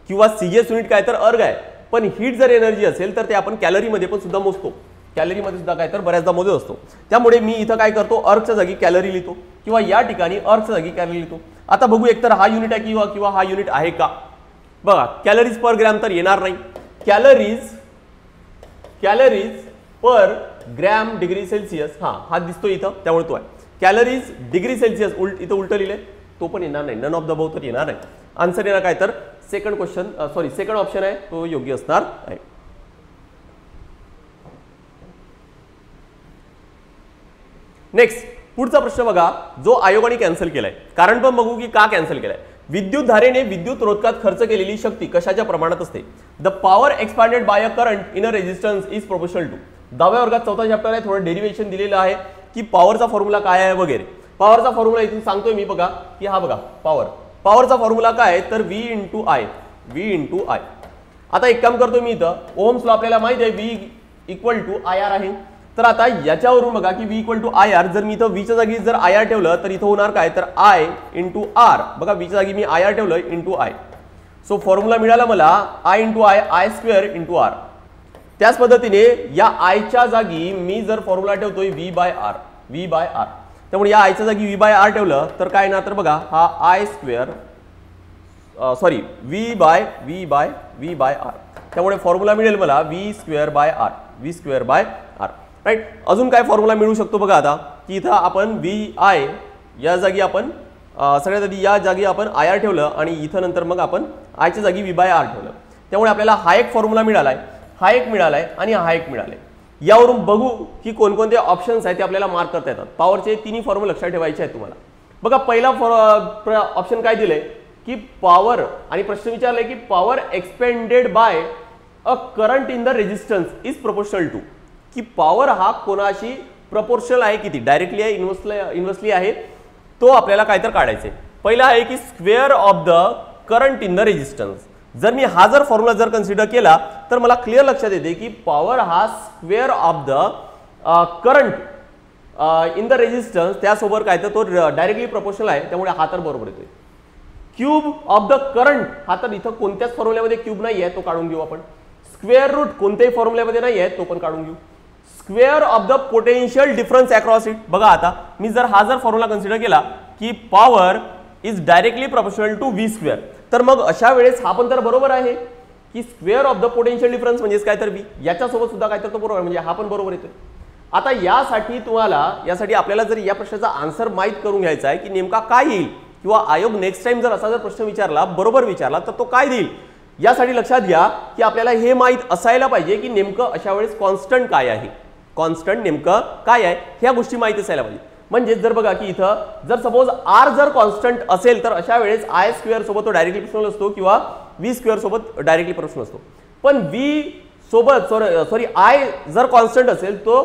किंवा सीजीएस युनिट काय तर अर्ग आहे, पण हीट जर एनर्जी असेल तर ते आपण कॅलरी मध्ये पण सुद्धा मोजतो. कॅलरी मध्ये सुद्धा काय तर बऱ्याचदा मोजत असतो. त्यामुळे मी इथं काय करतो, अर्गच्या जागी कॅलरी लिहितो किंवा या ठिकाणी अर्गच्या जागी कॅलरी लिहितो. आता बघू एकतर हा युनिट आहे किंवा हा युनिट आहे का. बघा कॅलरीज पर ग्रॅम तर येणार नाही. कॅलरीज पर ग्रॅम डिग्री सेल्सिअस हा दिसतो इथं, त्यामुळे तो आहे. कॅलरीज डिग्री सेल्सिअस इथं उलट लिहिले, तो पण येणार नाही. नन ऑफ द अबव तर येणार नाही. आन्सर येणार काय तर सेकंड ऑप्शन आहे, तो योग्य असणार आहे. नेक्स्ट पुढचा प्रश्न बघा, जो आयोगाने कॅन्सल केलाय. कारण पण बघू की का कॅन्सल केलाय. विद्युत धारेने विद्युत रोधकात खर्च केलेली शक्ती कशाच्या प्रमाणात असते. The power expended by a current in a resistance is proportional to. 10व्या वर्गात 4था चॅप्टर आहे, थोडं डेरिव्हेशन दिलेलं आहे की पॉवरचा फॉर्म्युला काय आहे वगैरे. पॉवरचा फॉर्म्युला इथून सांगतोय मी, बघा की हा बघा पॉवरचा फॉर्म्युला काय आहे तर V इंटू आय. आता एक काम करतो मी, इथं ओहम्स लॉ आपल्याला माहिती आहे V इक्वल टू IR आहे. तर आता याच्यावरून बघा की V इक्वल टू IR, जर मी इथं V च्या जागी जर IR ठेवलं तर इथं होणार काय तर I इंटू R. बघा V च्या जागी मी IR ठेवलं इंटू I. सो फॉर्म्युला मिळाला मला I into I square into R. त्याच पद्धतीने या I च्या जागी मी जर फॉर्म्युला ठेवतोय V बाय R. त्यामुळे या I च्या जागी V बाय R ठेवलं तर काय येणार तर बघा हा I square sorry V by R. त्यामुळे फॉर्म्युला मिळेल मला V square by R. Right. अजून काय फॉर्म्युला मिळू शकतो बघा आता की इथं आपण VI या जागी आपण सगळ्यात आधी या जागी आपण IR ठेवलं आणि इथं नंतर मग आपण I च्या जागी V बाय R ठेवलं. त्यामुळे आपल्याला हा एक फॉर्म्युला मिळालाय, हा एक मिळालाय आणि हा एक मिळालाय. यावरून बघू की कोणकोणते ऑप्शन्स आहेत ते आपल्याला मार्क करता येतात. पॉवरचे तिन्ही फॉर्म्युला लक्षात ठेवायचे आहेत तुम्हाला. बघा पहिला ऑप्शन काय दिलंय की पॉवर, आणि प्रश्न विचारलाय की power expended by a current in the resistance is proportional to. की पॉवर हा कोणाशी प्रपोर्शनल आहे, किती डायरेक्टली आहे इन्व्हर्सली आहे, तो आपल्याला काय तर काढायचे. पहिला आहे की square of the current in the resistance. जर मी हा जर फॉर्म्युला जर कन्सिडर केला तर मला क्लिअर लक्षात येते की पॉवर हा square of the current in the resistance त्यासोबत काय तर तो डायरेक्टली प्रपोर्शनल आहे, त्यामुळे हा तर बरोबर येतोय. क्यूब ऑफ द करंट हा तर इथं कोणत्याच फॉर्म्युल्यामध्ये क्यूब नाही आहे, तो काढून घेऊ आपण. स्क्वेअर रूट कोणत्याही फॉर्म्युल्यामध्ये नाही आहे, तो पण काढून घेऊ. Square of the potential difference across it. बघा आता मी जर हा जर फॉर्म्युला कन्सिडर केला की power is directly proportional to V square, तर मग अशा वेळेस हा पण तर बरोबर आहे की square of the potential difference म्हणजे काय तर V, याच्यासोबत सुद्धा काय तर तो बरोबर, म्हणजे हा पण बरोबर येतोय. आता यासाठी आपल्याला जर या प्रश्नाचा आन्सर माहित करून घ्यायचा आहे की नेमका काय येईल, किंवा आयोग नेक्स्ट टाइम जर असा जर प्रश्न विचारला बरोबर विचारला तर तो काय देईल, यासाठी लक्षात घ्या की आपल्याला हे माहित असायला पाहिजे की नेमकं अशा वेळेस कॉन्स्टंट काय आहे. कॉन्स्टंट नेमकं काय आहे ह्या गोष्टी माहिती असायला पाहिजे. म्हणजे जर बघा की इथं जर सपोज R जर कॉन्स्टंट असेल तर अशा वेळेस I स्क्वेअर सोबत तो डायरेक्टली प्रोपोर्शनल असतो किंवा V स्क्वेअर सोबत डायरेक्टली प्रोपोर्शनल असतो. पण V सोबत I जर कॉन्स्टंट असेल तो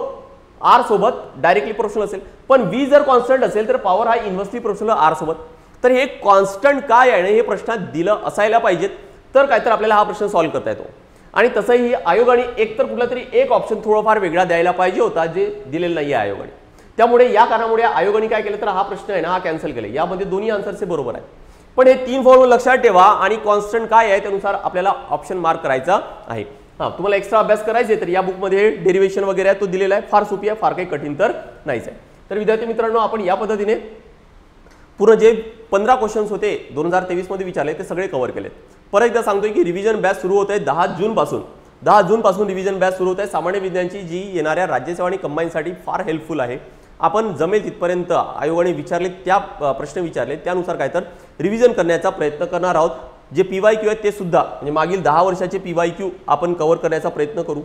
आर सोबत डायरेक्टली प्रोपोर्शनल असेल, पण व्ही जर कॉन्स्टंट असेल तर पॉवर हा इन्व्हर्सली प्रोपोर्शनल आर सोबत. तर हे कॉन्स्टंट काय आहे हे प्रश्नात दिलं असायला पाहिजेत, तर काय तर आपल्याला हा प्रश्न सॉल्व्ह करता येतो. आणि तसंही आयोगाने एकतर कुठला तरी एक ऑप्शन थोडाफार वेगळा द्यायला पाहिजे होता, जे दिलेलं नाही आहे आयोगाने. त्यामुळे या कारणामुळे आयोगाने काय केलं तर हा प्रश्न आहे ना हा कॅन्सल केला. यामध्ये दोन्ही आन्सरचे बरोबर आहे, पण हे 3 फॉर्म्युला लक्षात ठेवा आणि कॉन्स्टंट काय आहे त्यानुसार आपल्याला ऑप्शन मार्क करायचा आहे. तुम्हाला एक्स्ट्रा अभ्यास करायचे तर या बुकमध्ये डेरिव्हेशन वगैरे आहे तो दिलेला आहे, फार सोपी आहे, फार काही कठीण तर नाहीच आहे. तर विद्यार्थी मित्रांनो, आपण या पद्धतीने पूर्ण जे 15 क्वेश्चन्स होते 2023 मध्ये विचारले ते सगळे कव्हर केलेत. परत एकदा सांगतोय की रिव्हिजन बॅच सुरू होत आहे 10 जून पासून रिव्हिजन बॅच सुरू होत आहे. सामान्य विज्ञानची जी येणाऱ्या राज्यसेवा आणि कंबाईनसाठी फार हेल्पफुल आहे. आपण जमेल तिथपर्यंत आयोगाने विचारले त्या प्रश्न विचारले त्यानुसार काय तर रिव्हिजन करण्याचा प्रयत्न करणार आहोत. जे PYQ आहेत ते सुद्धा म्हणजे मागील 10 वर्षाचे PYQ आपण कव्हर करण्याचा प्रयत्न करू.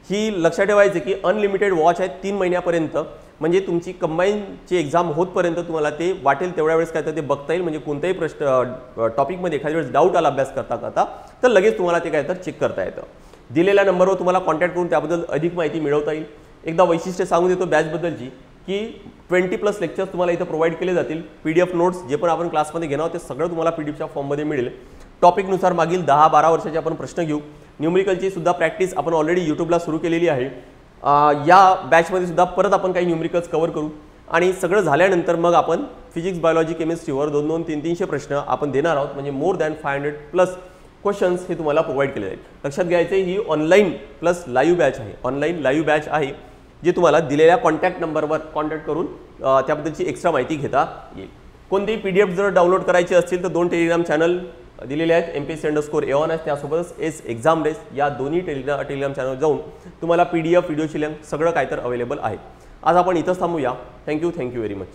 ही लक्षात ठेवायचे की अनलिमिटेड वॉच आहे 3 महिन्यापर्यंत, म्हणजे तुमची कंबाईनची एक्झाम होतपर्यंत तुम्हाला ते वाटेल तेवढ्या वेळेस काय तर ते बघता येईल. म्हणजे कोणत्याही प्रश्न टॉपिकमध्ये एखाद्या वेळेस डाऊट आला अभ्यास करता तर लगेच तुम्हाला ते काय तर चेक करता येतं. दिलेल्या नंबरवर तुम्हाला कॉन्टॅक्ट करून त्याबद्दल अधिक माहिती मिळवता येईल. एकदा वैशिष्ट्य सांगून देतो बॅचबद्दलची की 20+ लेक्चर्स तुम्हाला इथं प्रोव्हाइड केले जातील. PDF नोट्स जे पण आपण क्लासमध्ये घेणार आहोत ते सगळं तुम्हाला PDFच्या फॉर्ममध्ये मिळेल. टॉपिकनुसार मागील 10-12 वर्षाचे आपण प्रश्न घेऊ. न्यूमरिकलची सुद्धा प्रॅक्टिस आपण ऑलरेडी यूट्यूबला सुरू केलेली आहे. या बॅचमध्ये सुद्धा परत आपण काही न्यूमरिकल्स कव्हर करू आणि सगळं झाल्यानंतर मग आपण फिजिक्स, बायोलॉजी, केमिस्ट्रीवर 200, 300 प्रश्न आपण देणार आहोत. म्हणजे मोर दॅन 500+ क्वेश्चन्स हे तुम्हाला प्रोव्हाइड केले जाईल. लक्षात घ्यायचे ही ऑनलाईन प्लस लाईव्ह बॅच आहे. ऑनलाईन लाईव्ह बॅच आहे जे तुम्हाला दिलेल्या कॉन्टॅक्ट नंबरवर कॉन्टॅक्ट करून त्याबद्दलची एक्स्ट्रा माहिती घेता येईल. कोणतीही PDF जर डाउनलोड करायची असतील तर 2 टेलिग्राम चॅनल दिलेले आहेत. MPSC_A1 आहे, त्यासोबतच एक्झाम रेस या दोन्ही टेलिग्राम चॅनल जाऊन तुम्हाला PDF, व्हिडिओची लिंक सगळं काय तर अवेलेबल आहे. आज आपण इथंच थांबूया. Thank you very much.